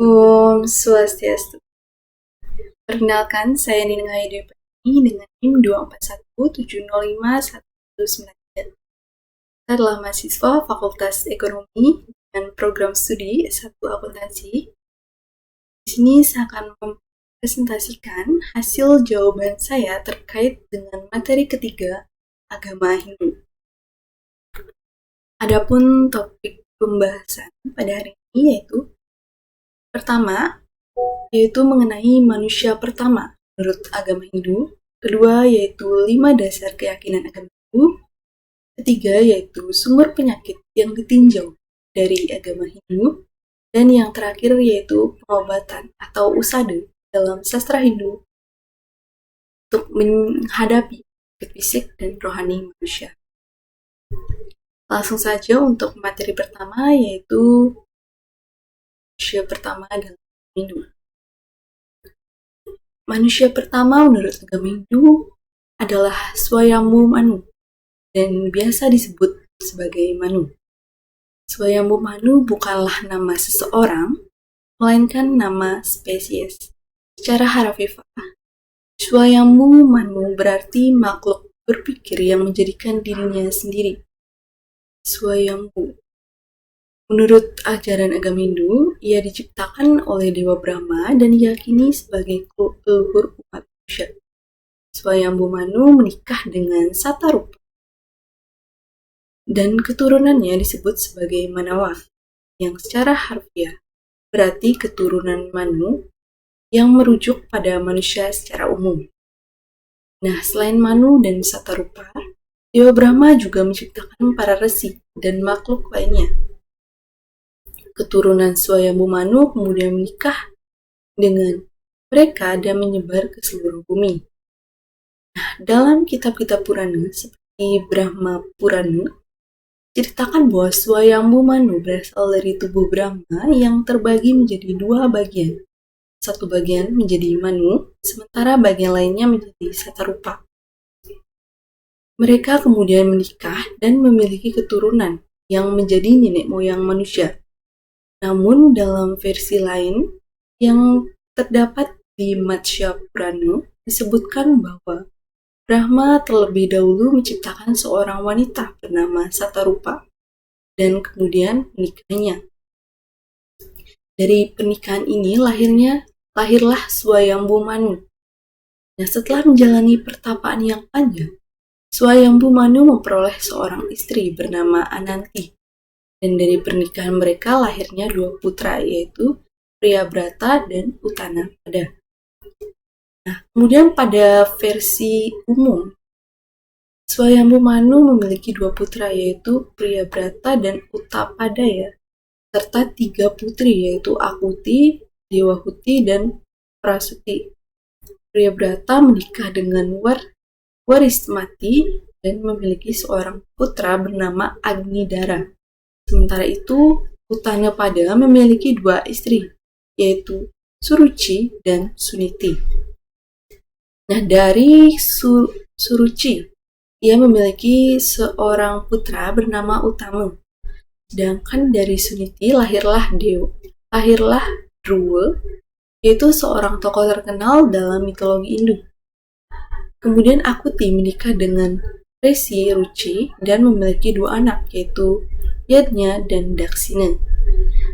Om Swastiastu. Perkenalkan, saya Nina Hayadewapani dengan NIM 241705119. Saya adalah mahasiswa Fakultas Ekonomi dan Program Studi S1 Akuntansi. Di sini saya akan mempresentasikan hasil jawaban saya terkait dengan materi ketiga, agama Hindu. Adapun topik pembahasan pada hari ini yaitu mengenai manusia pertama menurut agama Hindu, kedua yaitu 5 dasar keyakinan agama Hindu, ketiga yaitu sumber penyakit yang ditinjau dari agama Hindu, dan yang terakhir yaitu pengobatan atau usada dalam sastra Hindu untuk menghadapi fisik dan rohani manusia. Langsung saja untuk materi pertama yaitu manusia pertama dalam Hindu. Manusia pertama menurut agama Hindu adalah Swayambhu Manu dan biasa disebut sebagai Manu. Swayambhu Manu bukanlah nama seseorang, melainkan nama spesies. Secara harafiah, Swayambhu Manu berarti makhluk berpikir yang menjadikan dirinya sendiri. Swayambhu. Menurut ajaran agama Hindu, ia diciptakan oleh Dewa Brahma dan diyakini sebagai leluhur umat manusia. Swayambhu Manu menikah dengan Satarupa dan keturunannya disebut sebagai Manawa, yang secara harfiah berarti keturunan Manu yang merujuk pada manusia secara umum. Nah, selain Manu dan Satarupa, Dewa Brahma juga menciptakan para resi dan makhluk lainnya. Keturunan Swayambhu Manu kemudian menikah dengan mereka dan menyebar ke seluruh bumi. Nah, dalam kitab-kitab Purana seperti Brahma Purana, ceritakan bahwa Swayambhu Manu berasal dari tubuh Brahma yang terbagi menjadi 2 bagian. Satu bagian menjadi Manu, sementara bagian lainnya menjadi Satarupa. Mereka kemudian menikah dan memiliki keturunan yang menjadi nenek moyang manusia. Namun dalam versi lain yang terdapat di Matsya Purana disebutkan bahwa Brahma terlebih dahulu menciptakan seorang wanita bernama Satarupa dan kemudian menikahnya. Dari pernikahan ini lahirlah Swayambhu Manu. Nah, setelah menjalani pertapaan yang panjang, Swayambhu Manu memperoleh seorang istri bernama Ananti. Dan dari pernikahan mereka lahirnya 2 putra, yaitu Priyabrata dan Utanapada. Nah, kemudian pada versi umum, Swayambhu Manu memiliki 2 putra, yaitu Priyabrata dan Utapada, serta 3 putri, yaitu Akuti, Dewahuti, dan Prasuti. Priyabrata menikah dengan Warismati dan memiliki seorang putra bernama Agnidara. Sementara itu, Utanapada memiliki 2 istri, yaitu Suruci dan Suniti. Nah, dari Suruci, ia memiliki seorang putra bernama Utama. Sedangkan dari Suniti lahirlah Dhruva, yaitu seorang tokoh terkenal dalam mitologi Hindu. Kemudian Akuti menikah dengan Resi Ruci dan memiliki 2 anak, yaitu Yadnya dan Daksina.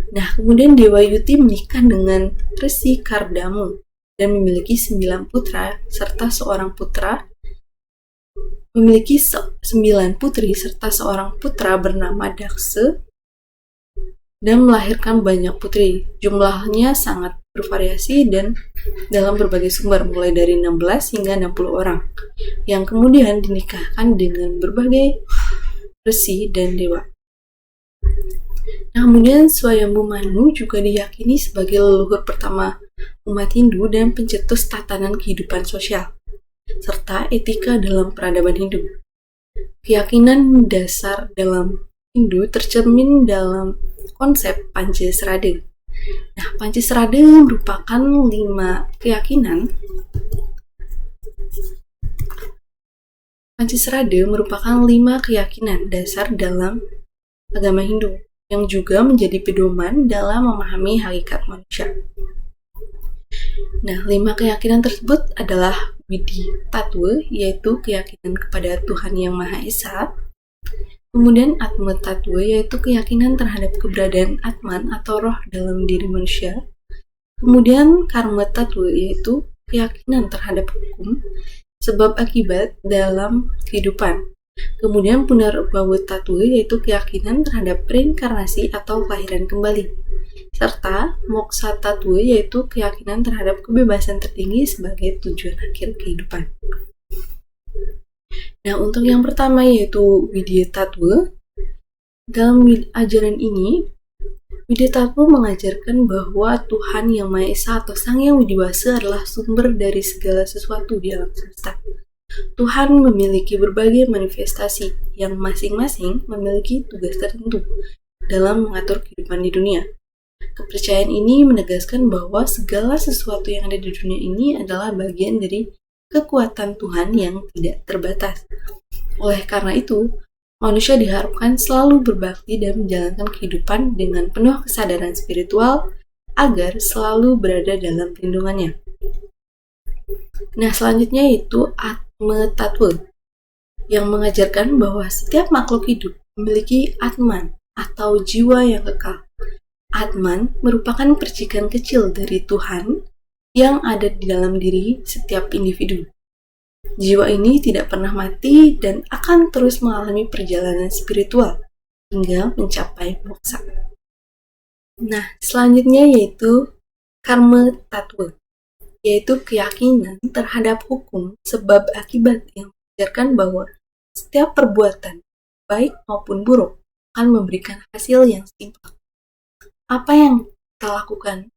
Nah, kemudian Dewayuti menikah dengan Resi Kardama dan memiliki 9 putra serta seorang putra memiliki 9 putri serta seorang putra bernama Daksa dan melahirkan banyak putri. Jumlahnya sangat bervariasi dan dalam berbagai sumber, mulai dari 16 hingga 60 orang, yang kemudian dinikahkan dengan berbagai resi dan dewa. Nah, kemudian Swayambhu Manu juga diyakini sebagai leluhur pertama umat Hindu dan pencetus tatanan kehidupan sosial, serta etika dalam peradaban Hindu. Keyakinan dasar dalam Hindu tercermin dalam konsep Pancasrada. Nah, Pancasrada merupakan 5 keyakinan. Pancasrada merupakan 5 keyakinan dasar dalam agama Hindu. yang juga menjadi pedoman dalam memahami hakikat manusia. Nah, 5 keyakinan tersebut adalah Widi Tatwe, yaitu keyakinan kepada Tuhan Yang Maha Esa. Kemudian Atma Tatwe, yaitu keyakinan terhadap keberadaan Atman atau roh dalam diri manusia. Kemudian Karma Tatwe, yaitu keyakinan terhadap hukum, sebab akibat dalam kehidupan. Kemudian Punarbawa Tatwe, yaitu keyakinan terhadap reinkarnasi atau kelahiran kembali. Serta Moksha Tatwe, yaitu keyakinan terhadap kebebasan tertinggi sebagai tujuan akhir kehidupan. Nah, untuk yang pertama yaitu Widya Tatwe. Dalam ajaran ini, Widya Tatwe mengajarkan bahwa Tuhan Yang Maha Esa atau Sang Yang Widiwasa adalah sumber dari segala sesuatu di alam semesta. Tuhan memiliki berbagai manifestasi yang masing-masing memiliki tugas tertentu dalam mengatur kehidupan di dunia. Kepercayaan ini menegaskan bahwa segala sesuatu yang ada di dunia ini adalah bagian dari kekuatan Tuhan yang tidak terbatas. Oleh karena itu, manusia diharapkan selalu berbakti dan menjalankan kehidupan dengan penuh kesadaran spiritual agar selalu berada dalam lindungannya. Nah, selanjutnya yaitu Atma Tatwe yang mengajarkan bahwa setiap makhluk hidup memiliki Atman atau jiwa yang kekal. Atman merupakan percikan kecil dari Tuhan yang ada di dalam diri setiap individu. Jiwa ini tidak pernah mati dan akan terus mengalami perjalanan spiritual hingga mencapai moksa. Nah, selanjutnya yaitu Karma Tatwe, yaitu keyakinan terhadap hukum sebab akibat yang mengajarkan bahwa setiap perbuatan, baik maupun buruk, akan memberikan hasil yang setimpal. Apa yang kita lakukan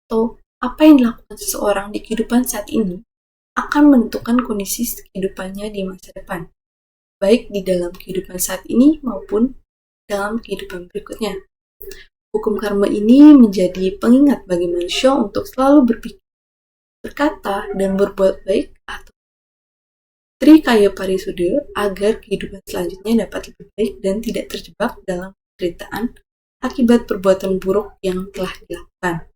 atau apa yang dilakukan seseorang di kehidupan saat ini akan menentukan kondisi kehidupannya di masa depan, baik di dalam kehidupan saat ini maupun dalam kehidupan berikutnya. Hukum karma ini menjadi pengingat bagi manusia untuk selalu berpikir, berkata, dan berbuat baik atau Trikaya Parisuddha agar kehidupan selanjutnya dapat lebih baik dan tidak terjebak dalam penderitaan akibat perbuatan buruk yang telah dilakukan.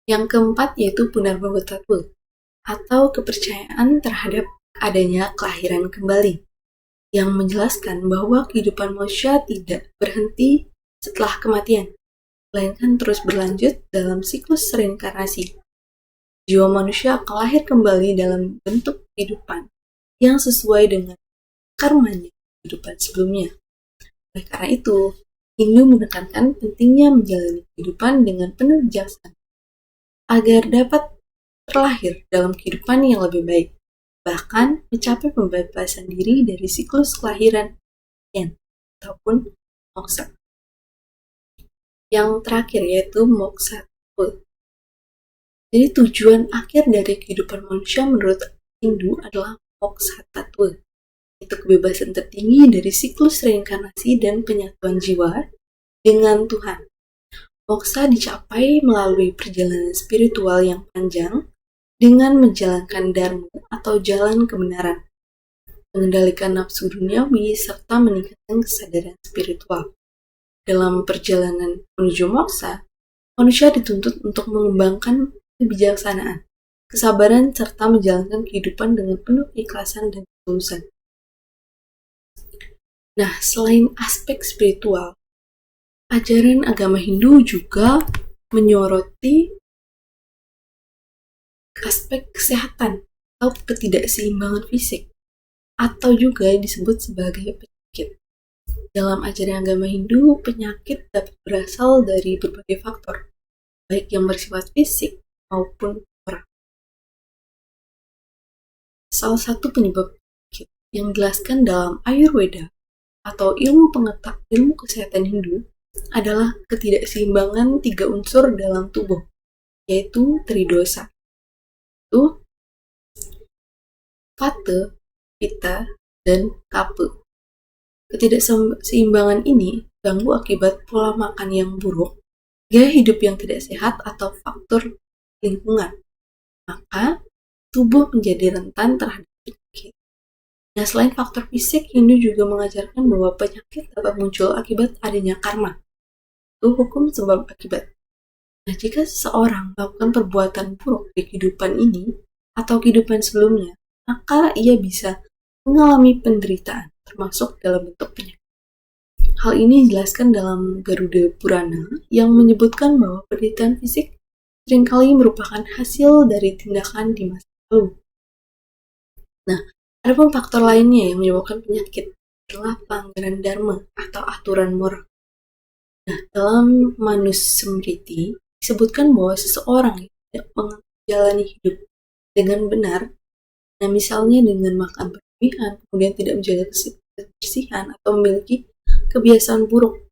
Yang keempat yaitu Punarbawa Tatwe atau kepercayaan terhadap adanya kelahiran kembali yang menjelaskan bahwa kehidupan manusia tidak berhenti setelah kematian, melainkan terus berlanjut dalam siklus reinkarnasi. Jiwa manusia akan lahir kembali dalam bentuk kehidupan yang sesuai dengan karmanya kehidupan sebelumnya. Oleh karena itu, Hindu menekankan pentingnya menjalani kehidupan dengan penuh bijaksana agar dapat terlahir dalam kehidupan yang lebih baik, bahkan mencapai pembebasan diri dari siklus kelahiran ataupun moksa. Yang terakhir yaitu Moksha Tatwe. Jadi tujuan akhir dari kehidupan manusia menurut Hindu adalah Moksha Tatwe, yaitu kebebasan tertinggi dari siklus reinkarnasi dan penyatuan jiwa dengan Tuhan. Moksha dicapai melalui perjalanan spiritual yang panjang dengan menjalankan dharma atau jalan kebenaran, mengendalikan nafsu duniawi, serta meningkatkan kesadaran spiritual. Dalam perjalanan menuju moksha, manusia dituntut untuk mengembangkan kebijaksanaan, kesabaran, serta menjalankan kehidupan dengan penuh keikhlasan dan ketulusan. Nah, selain aspek spiritual, ajaran agama Hindu juga menyoroti aspek kesehatan atau ketidakseimbangan fisik, atau juga disebut sebagai penyakit. Dalam ajaran agama Hindu, penyakit dapat berasal dari berbagai faktor, baik yang bersifat fisik maupun moral. Salah satu penyebab penyakit yang dijelaskan dalam Ayurveda atau ilmu kesehatan Hindu adalah ketidakseimbangan 3 unsur dalam tubuh, yaitu tridosa, yaitu Vata, Pitta, dan Kapha. Ketidakseimbangan ini ganggu akibat pola makan yang buruk, gaya hidup yang tidak sehat, atau faktor lingkungan. Maka, tubuh menjadi rentan terhadap penyakit. Nah, selain faktor fisik, Hindu juga mengajarkan bahwa penyakit dapat muncul akibat adanya karma. Itu hukum sebab akibat. Nah, jika seseorang melakukan perbuatan buruk di kehidupan ini atau kehidupan sebelumnya, maka ia bisa mengalami penderitaan, termasuk dalam bentuk penyakit. Hal ini dijelaskan dalam Garuda Purana yang menyebutkan bahwa penderitaan fisik seringkali merupakan hasil dari tindakan di masa lalu. Nah, ada pun faktor lainnya yang menyebabkan penyakit adalah pelanggaran dharma atau aturan moral. Nah, dalam Manusmriti disebutkan bahwa seseorang yang tidak menjalani hidup dengan benar, nah misalnya dengan makan berlebihan, kemudian tidak menjaga kebersihan atau memiliki kebiasaan buruk,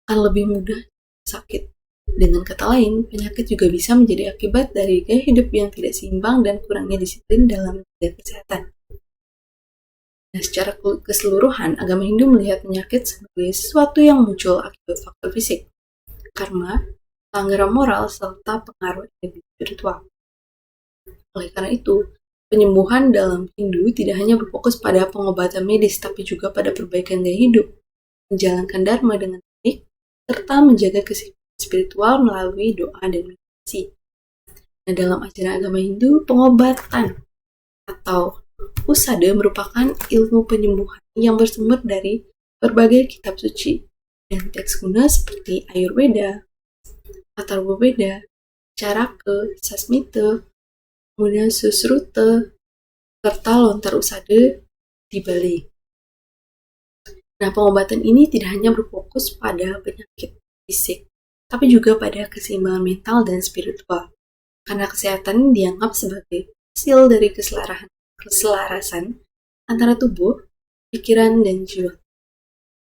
akan lebih mudah sakit. Dengan kata lain, penyakit juga bisa menjadi akibat dari gaya hidup yang tidak seimbang dan kurangnya disiplin dalam menjaga kesehatan. Nah, secara keseluruhan, agama Hindu melihat penyakit sebagai sesuatu yang muncul akibat faktor fisik, karma, pelanggaran moral, serta pengaruh energi spiritual. Oleh karena itu, penyembuhan dalam Hindu tidak hanya berfokus pada pengobatan medis, tapi juga pada perbaikan gaya hidup, menjalankan dharma dengan baik, serta menjaga keseimbangan spiritual melalui doa dan meditasi. Nah, dalam ajaran agama Hindu, pengobatan atau usada merupakan ilmu penyembuhan yang bersumber dari berbagai kitab suci dan teks kuno seperti Ayurveda, Atharvaveda, Caraka, Sasmita, kemudian Susruta, serta lontar usada di Bali. Nah, pengobatan ini tidak hanya berfokus pada penyakit fisik, tapi juga pada keseimbangan mental dan spiritual. Karena kesehatan dianggap sebagai hasil dari keselarasan antara tubuh, pikiran, dan jiwa.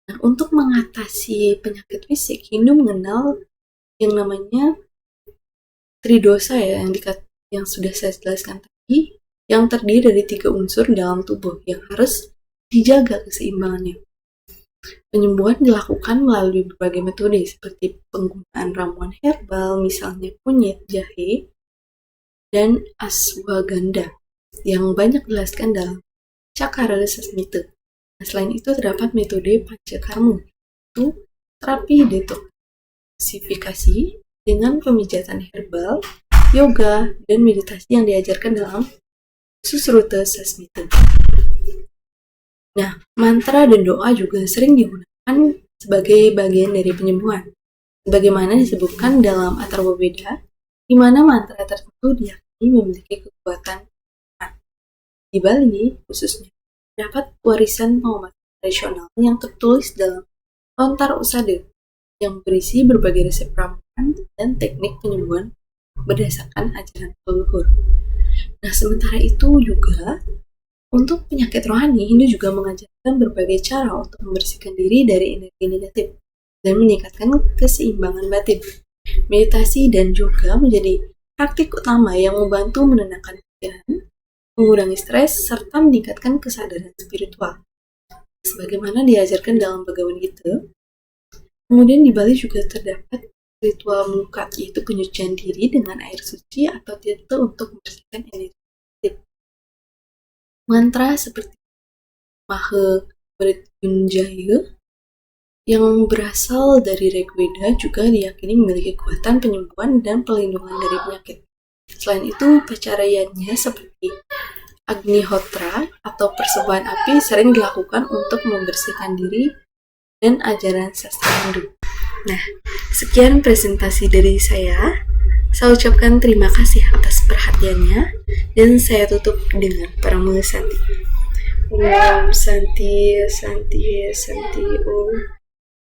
Nah, untuk mengatasi penyakit fisik, Hindu mengenal yang namanya tridosa yang sudah saya jelaskan tadi, yang terdiri dari 3 unsur dalam tubuh yang harus dijaga keseimbangannya. Penyembuhan dilakukan melalui berbagai metode seperti penggunaan ramuan herbal, misalnya kunyit, jahe, dan ashwagandha yang banyak dijelaskan dalam Cakara Sasmita. Nah, selain itu terdapat metode Pancakarma, yaitu terapi detoksifikasi dengan pemijatan herbal, yoga, dan meditasi yang diajarkan dalam Susruta Sasmita. Nah, mantra dan doa juga sering digunakan sebagai bagian dari penyembuhan. Sebagaimana disebutkan dalam Atharvaveda, di mana mantra tertentu diyakini memiliki kekuatan. Di Bali, khususnya, terdapat warisan pengobatan tradisional yang tertulis dalam lontar usada yang berisi berbagai resep ramuan dan teknik penyembuhan berdasarkan ajaran leluhur. Nah, sementara itu juga untuk penyakit rohani, Hindu juga mengajarkan berbagai cara untuk membersihkan diri dari energi negatif dan meningkatkan keseimbangan batin. Meditasi dan yoga menjadi praktik utama yang membantu menenangkan pikiran, mengurangi stres, serta meningkatkan kesadaran spiritual. Sebagaimana diajarkan dalam Bhagavad Gita, kemudian di Bali juga terdapat ritual mukat, yaitu penyucian diri dengan air suci atau tirta untuk membersihkan energi. Mantra seperti Maha Mrityunjaya yang berasal dari Rigveda juga diyakini memiliki kekuatan penyembuhan dan pelindungan dari penyakit. Selain itu, pacarayannya seperti Agnihotra atau persembahan api sering dilakukan untuk membersihkan diri dan ajaran sastra Hindu. Nah, sekian presentasi dari saya. Saya ucapkan terima kasih atas perhatiannya dan saya tutup dengan Parama Santi. Om Santi, Santi, Santi, Om.